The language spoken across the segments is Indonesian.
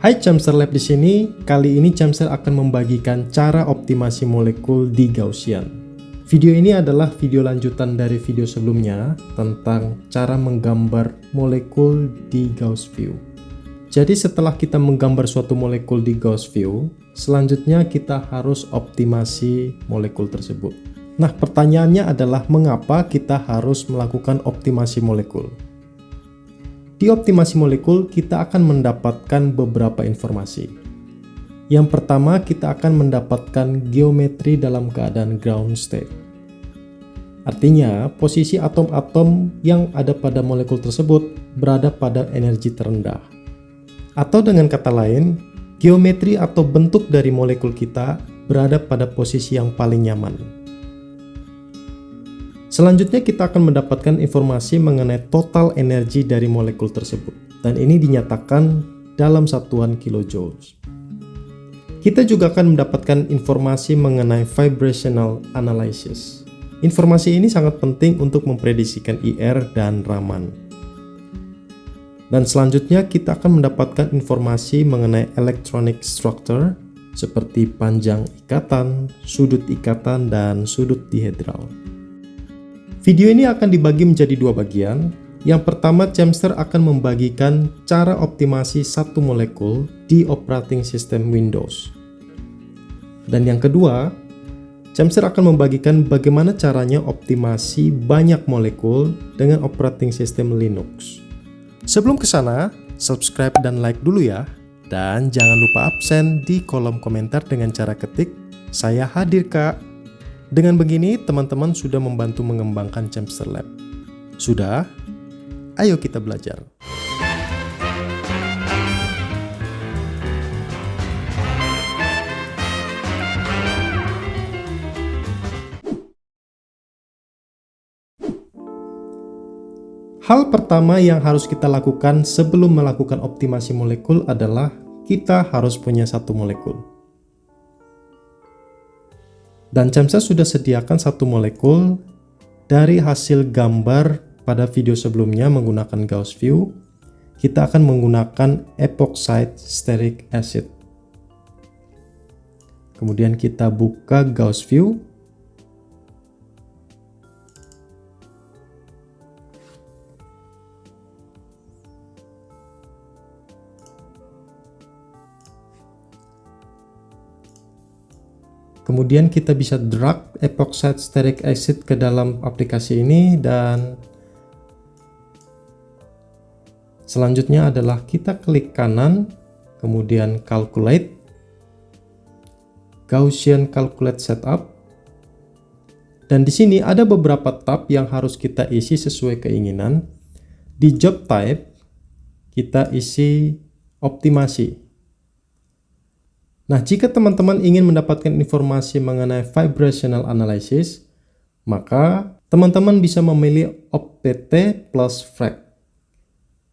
Hai Cemster Lab di sini. Kali ini Cemster akan membagikan cara optimasi molekul di Gaussian. Video ini adalah video lanjutan dari video sebelumnya tentang cara menggambar molekul di Gauss View. Jadi setelah kita menggambar suatu molekul di Gauss View, selanjutnya kita harus optimasi molekul tersebut. Nah, pertanyaannya adalah mengapa kita harus melakukan optimasi molekul? Di optimasi molekul, kita akan mendapatkan beberapa informasi. Yang pertama, kita akan mendapatkan geometri dalam keadaan ground state. Artinya, posisi atom-atom yang ada pada molekul tersebut berada pada energi terendah. Atau dengan kata lain, geometri atau bentuk dari molekul kita berada pada posisi yang paling nyaman. Selanjutnya kita akan mendapatkan informasi mengenai total energi dari molekul tersebut, dan ini dinyatakan dalam satuan kilojoules. Kita juga akan mendapatkan informasi mengenai vibrational analysis. Informasi ini sangat penting untuk memprediksikan IR dan Raman. Dan selanjutnya kita akan mendapatkan informasi mengenai electronic structure seperti panjang ikatan, dan sudut dihedral. Video ini akan dibagi menjadi dua bagian. Yang pertama, Cemster akan membagikan cara optimasi satu molekul di operating system Windows. Dan yang kedua, Cemster akan membagikan bagaimana caranya optimasi banyak molekul dengan operating system Linux. Sebelum ke sana, subscribe dan like dulu ya. Dan jangan lupa absen di kolom komentar dengan cara ketik, "Saya hadir, Kak." Dengan begini, teman-teman sudah membantu mengembangkan Cemster Lab. Sudah? Ayo kita belajar. Hal pertama yang harus kita lakukan sebelum melakukan optimasi molekul adalah kita harus punya satu molekul. Dan Cemster sudah sediakan satu molekul dari hasil gambar pada video sebelumnya menggunakan Gauss View. Kita akan menggunakan epoxide stearic acid. Kemudian kita buka Gauss View. Kemudian kita bisa drag epoxide stearic acid ke dalam aplikasi ini, dan selanjutnya adalah kita klik kanan, kemudian calculate, Gaussian calculate setup. Dan di sini ada beberapa tab yang harus kita isi sesuai keinginan. Di job type kita isi optimasi. Nah, jika teman-teman ingin mendapatkan informasi mengenai vibrational analysis, maka teman-teman bisa memilih opt plus frec.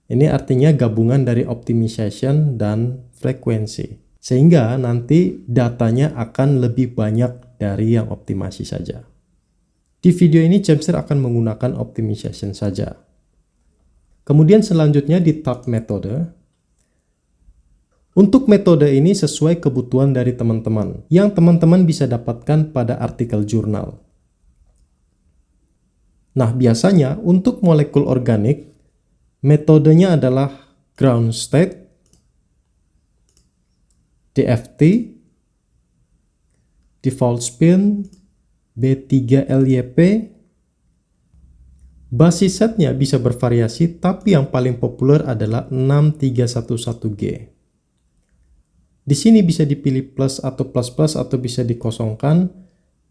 Ini artinya gabungan dari optimization dan frekuensi. Sehingga nanti datanya akan lebih banyak dari yang optimasi saja. Di video ini Cemster akan menggunakan optimization saja. Kemudian selanjutnya di tab metode. Untuk metode ini sesuai kebutuhan dari teman-teman, yang teman-teman bisa dapatkan pada artikel jurnal. Nah, biasanya untuk molekul organik, metodenya adalah ground state, DFT, default spin, B3LYP. Basis setnya bisa bervariasi, tapi yang paling populer adalah 6311G. Di sini bisa dipilih plus atau plus atau bisa dikosongkan.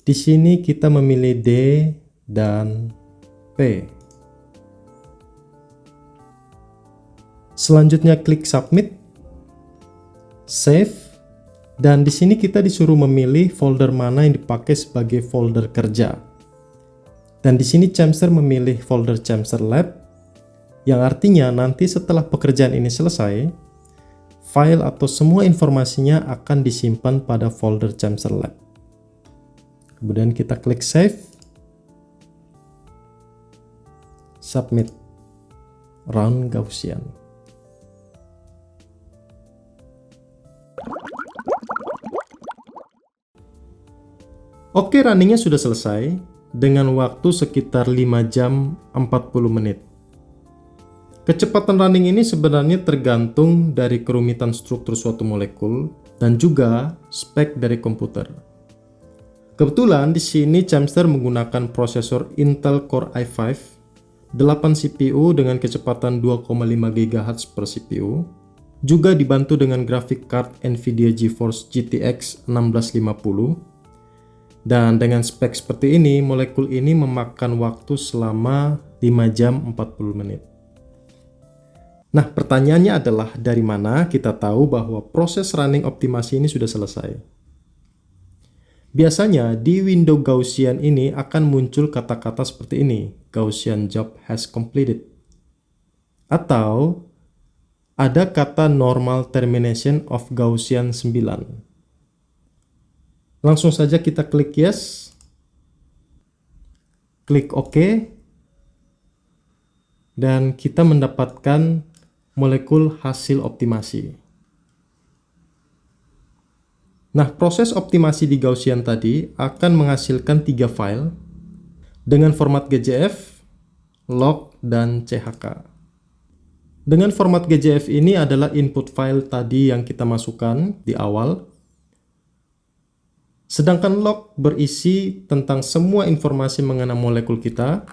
Di sini kita memilih D dan P. Selanjutnya klik submit, save, dan di sini kita disuruh memilih folder mana yang dipakai sebagai folder kerja. Dan di sini Cemster memilih folder Cemster Lab, yang artinya nanti setelah pekerjaan ini selesai, file atau semua informasinya akan disimpan pada folder Cemster Lab. Kemudian kita klik save, submit, run Gaussian. Oke, runningnya sudah selesai dengan waktu sekitar 5 jam 40 menit. Kecepatan running ini sebenarnya tergantung dari kerumitan struktur suatu molekul dan juga spek dari komputer. Kebetulan di sini Chemster menggunakan prosesor Intel Core i5, 8 CPU dengan kecepatan 2,5 GHz per CPU, juga dibantu dengan graphic card Nvidia GeForce GTX 1650. Dan dengan spek seperti ini, molekul ini memakan waktu selama 5 jam 40 menit. Nah, pertanyaannya adalah dari mana kita tahu bahwa proses running optimasi ini sudah selesai? Biasanya di window Gaussian ini akan muncul kata-kata seperti ini, Gaussian job has completed. Atau ada kata normal termination of Gaussian 9. Langsung saja kita klik yes, klik OK, dan kita mendapatkan molekul hasil optimasi. Nah, proses optimasi di Gaussian tadi akan menghasilkan 3 file dengan format GJF, log, dan CHK. Dengan format GJF ini adalah input file tadi yang kita masukkan di awal. Sedangkan log berisi tentang semua informasi mengenai molekul kita.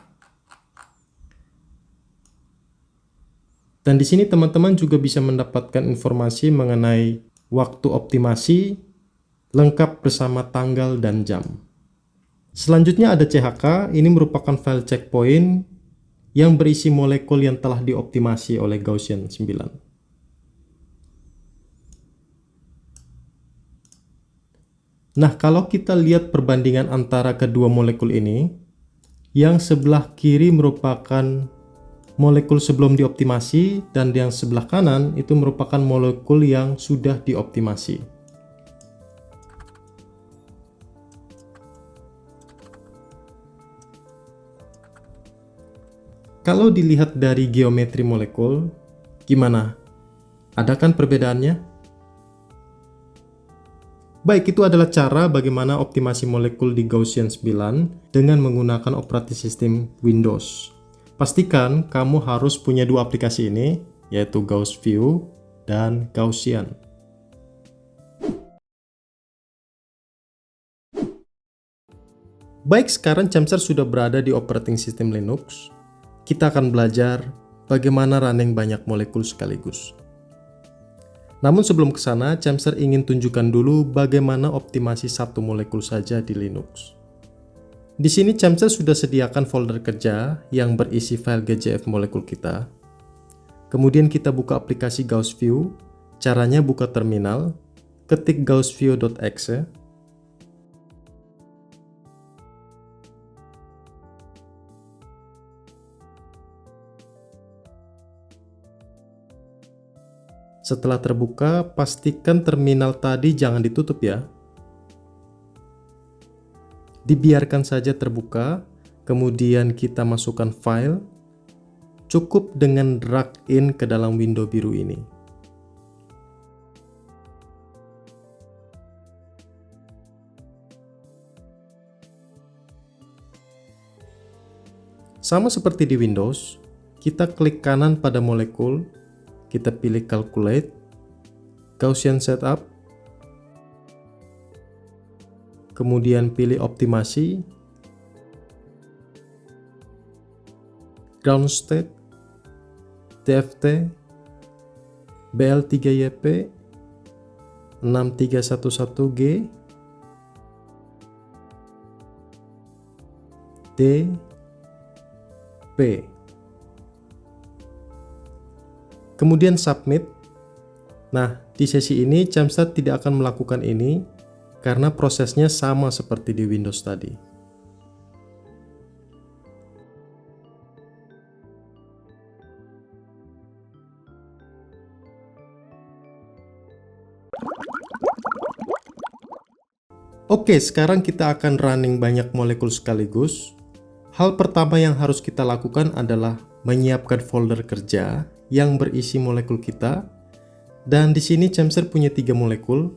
Dan di sini teman-teman juga bisa mendapatkan informasi mengenai waktu optimasi lengkap bersama tanggal dan jam. Selanjutnya ada CHK, ini merupakan file checkpoint yang berisi molekul yang telah dioptimasi oleh Gaussian 9. Nah, kalau kita lihat perbandingan antara kedua molekul ini, yang sebelah kiri merupakan molekul sebelum dioptimasi dan yang sebelah kanan itu merupakan molekul yang sudah dioptimasi. Kalau dilihat dari geometri molekul, gimana? Ada kan perbedaannya? Baik, itu adalah cara bagaimana optimasi molekul di Gaussian 9 dengan menggunakan operating system Windows. Pastikan kamu harus punya dua aplikasi ini, yaitu Gauss View dan Gaussian. Baik, sekarang Chemster sudah berada di operating system Linux. Kita akan belajar bagaimana running banyak molekul sekaligus. Namun sebelum ke sana, Chemster ingin tunjukkan dulu bagaimana optimasi satu molekul saja di Linux. Di sini Chemster sudah sediakan folder kerja yang berisi file GJF molekul kita. Kemudian kita buka aplikasi Gauss View. Caranya buka terminal, ketik gaussview.exe. Setelah terbuka, pastikan terminal tadi jangan ditutup ya. Dibiarkan saja terbuka, kemudian kita masukkan file, cukup dengan drag in ke dalam window biru ini. Sama seperti di Windows, kita klik kanan pada molekul, kita pilih Calculate, Gaussian Setup, kemudian pilih optimasi, ground state, TFT, BL3YP, 6311G, D, P. Kemudian submit. Nah, di sesi ini Chemster tidak akan melakukan ini karena prosesnya sama seperti di Windows tadi. Oke, sekarang kita akan running banyak molekul sekaligus. Hal pertama yang harus kita lakukan adalah menyiapkan folder kerja yang berisi molekul kita. Dan di sini Chemster punya 3 molekul.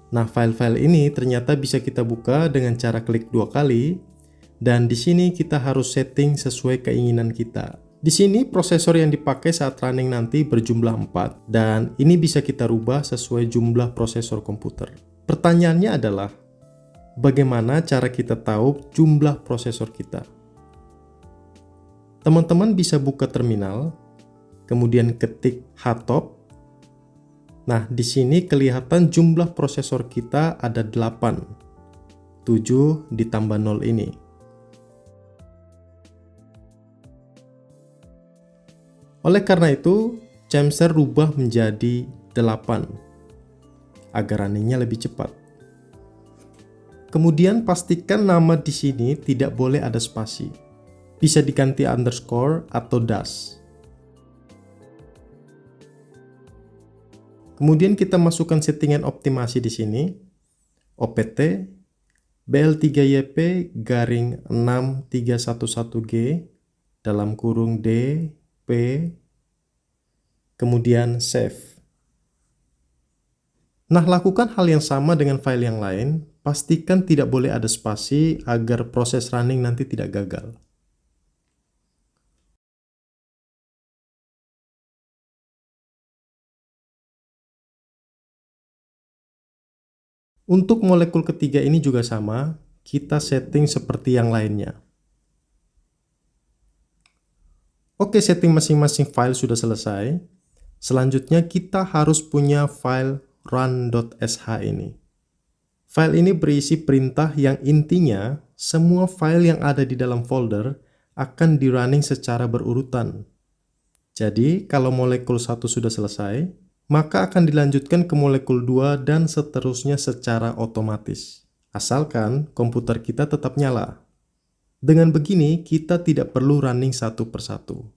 Nah, file-file ini ternyata bisa kita buka dengan cara klik 2 kali, dan di sini kita harus setting sesuai keinginan kita. Di sini prosesor yang dipakai saat running nanti berjumlah 4, dan ini bisa kita rubah sesuai jumlah prosesor komputer. Pertanyaannya adalah, bagaimana cara kita tahu jumlah prosesor kita? Teman-teman bisa buka terminal, kemudian ketik htop. Nah, di sini kelihatan jumlah prosesor kita ada 8. 7 ditambah 0 ini. Oleh karena itu, Chemser rubah menjadi 8 agar runningnya lebih cepat. Kemudian pastikan nama di sini tidak boleh ada spasi. Bisa diganti underscore atau dash. Kemudian kita masukkan settingan optimasi di sini. OPT BL3YP garing 6311G dalam kurung D, P, kemudian save. Nah, lakukan hal yang sama dengan file yang lain. Pastikan tidak boleh ada spasi agar proses running nanti tidak gagal. Untuk molekul ketiga ini juga sama, kita setting seperti yang lainnya. Oke, setting masing-masing file sudah selesai. Selanjutnya kita harus punya file run.sh ini. File ini berisi perintah yang intinya semua file yang ada di dalam folder akan di running secara berurutan. Jadi, kalau molekul 1 sudah selesai, maka akan dilanjutkan ke molekul 2 dan seterusnya secara otomatis. Asalkan komputer kita tetap nyala. Dengan begini, kita tidak perlu running satu persatu.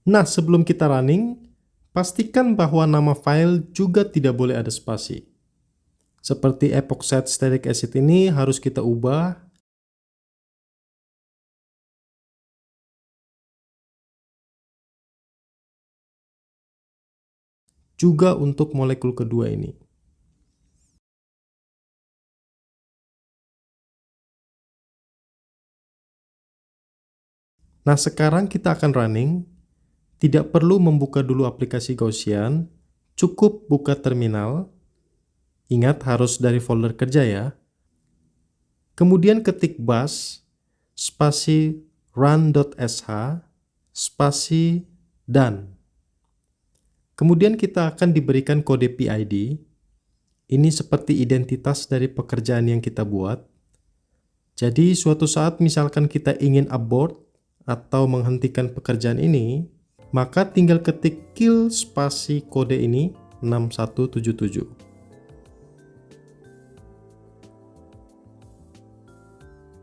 Nah, sebelum kita running, pastikan bahwa nama file juga tidak boleh ada spasi. Seperti epoxide steric acid ini harus kita ubah. Juga untuk molekul kedua ini. Nah, sekarang kita akan running. Tidak perlu membuka dulu aplikasi Gaussian, cukup buka terminal. Ingat harus dari folder kerja ya. Kemudian ketik bash, spasi run.sh, spasi done. Kemudian kita akan diberikan kode PID. Ini seperti identitas dari pekerjaan yang kita buat. Jadi suatu saat misalkan kita ingin abort atau menghentikan pekerjaan ini, maka tinggal ketik kill spasi kode ini 6177.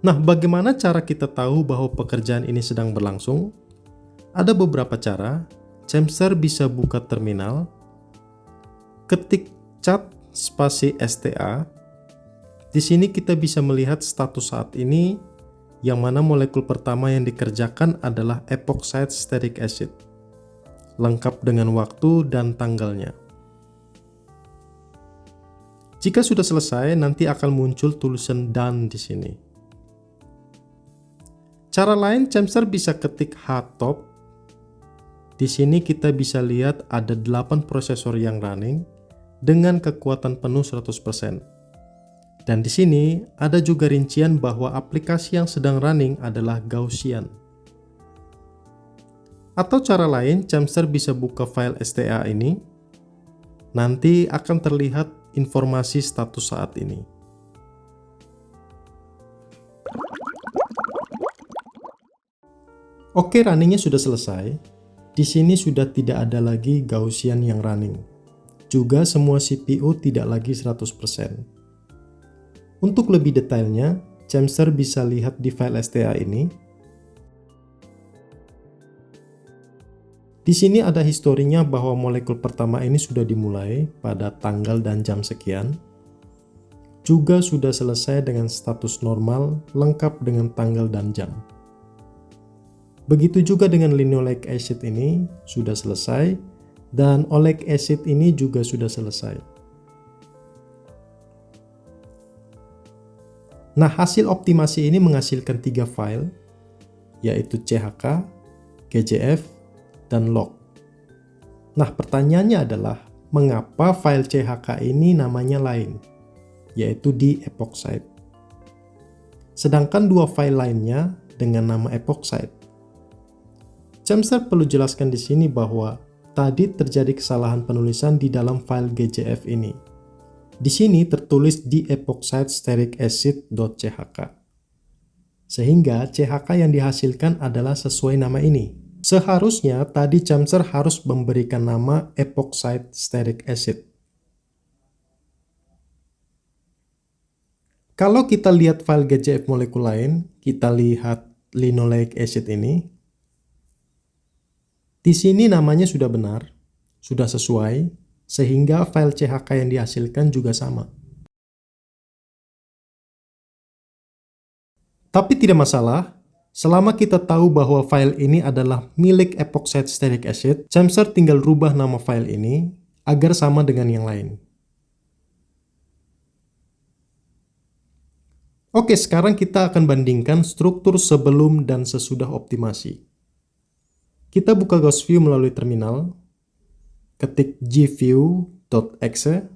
Nah, bagaimana cara kita tahu bahwa pekerjaan ini sedang berlangsung? Ada beberapa cara. Chemser bisa buka terminal, ketik cat spasi sta. Di sini kita bisa melihat status saat ini, yang mana molekul pertama yang dikerjakan adalah epoxide steric acid, lengkap dengan waktu dan tanggalnya. Jika sudah selesai, nanti akan muncul tulisan done di sini. Cara lain, Chemser bisa ketik htop. Di sini kita bisa lihat ada 8 prosesor yang running dengan kekuatan penuh 100%. Dan di sini ada juga rincian bahwa aplikasi yang sedang running adalah Gaussian. Atau cara lain, Chemser bisa buka file STA ini. Nanti akan terlihat informasi status saat ini. Oke, runningnya sudah selesai. Di sini sudah tidak ada lagi Gaussian yang running. Juga semua CPU tidak lagi 100%. Untuk lebih detailnya, Chemser bisa lihat di file STA ini. Di sini ada historinya bahwa molekul pertama ini sudah dimulai pada tanggal dan jam sekian. Juga sudah selesai dengan status normal, lengkap dengan tanggal dan jam. Begitu juga dengan linoleic acid ini sudah selesai Dan oleic acid ini juga sudah selesai. Nah, hasil optimasi ini menghasilkan 3 file, yaitu CHK, GJF, dan log. Nah, pertanyaannya adalah, mengapa file CHK ini namanya lain, yaitu di epoxide. Sedangkan 2 file lainnya dengan nama epoxide. Cemser perlu jelaskan di sini bahwa tadi terjadi kesalahan penulisan di dalam file GJF ini. Di sini tertulis di epoxide steric acid.chk. Sehingga CHK yang dihasilkan adalah sesuai nama ini. Seharusnya tadi Cemser harus memberikan nama epoxide steric acid. Kalau kita lihat file GJF molekul lain, kita lihat linoleic acid ini. Di sini namanya sudah benar, sudah sesuai, sehingga file CHK yang dihasilkan juga sama. Tapi tidak masalah, selama kita tahu bahwa file ini adalah milik epoxide steric acid, Cemser tinggal rubah nama file ini agar sama dengan yang lain. Oke, sekarang kita akan bandingkan struktur sebelum dan sesudah optimasi. Kita buka Gauss View melalui terminal, ketik gview.exe,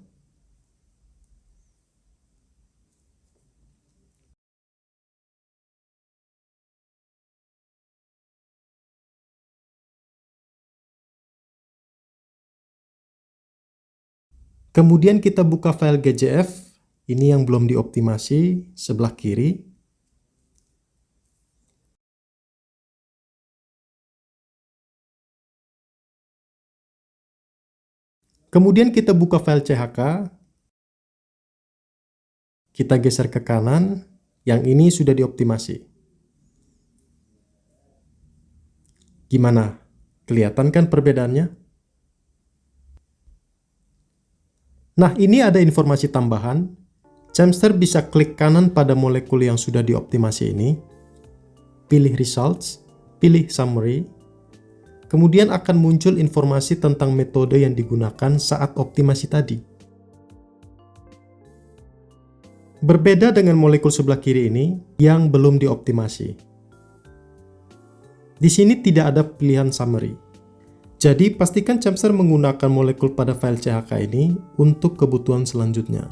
kemudian kita buka file GJF, ini yang belum dioptimasi, sebelah kiri. Kemudian kita buka file CHK, kita geser ke kanan, yang ini sudah dioptimasi. Gimana? Kelihatan kan perbedaannya? Nah, ini ada informasi tambahan. Cemser bisa klik kanan pada molekul yang sudah dioptimasi ini, pilih Results, pilih Summary, kemudian akan muncul informasi tentang metode yang digunakan saat optimasi tadi. Berbeda dengan molekul sebelah kiri ini yang belum dioptimasi. Di sini tidak ada pilihan summary. Jadi pastikan Cemser menggunakan molekul pada file CHK ini untuk kebutuhan selanjutnya.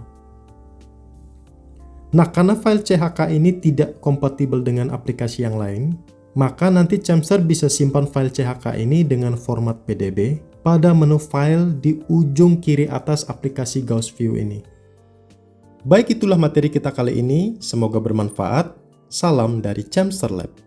Nah, karena file CHK ini tidak kompatibel dengan aplikasi yang lain, maka nanti Cemser bisa simpan file CHK ini dengan format PDB pada menu file di ujung kiri atas aplikasi Gauss View ini. Baik, itulah materi kita kali ini. Semoga bermanfaat. Salam dari Cemser Lab.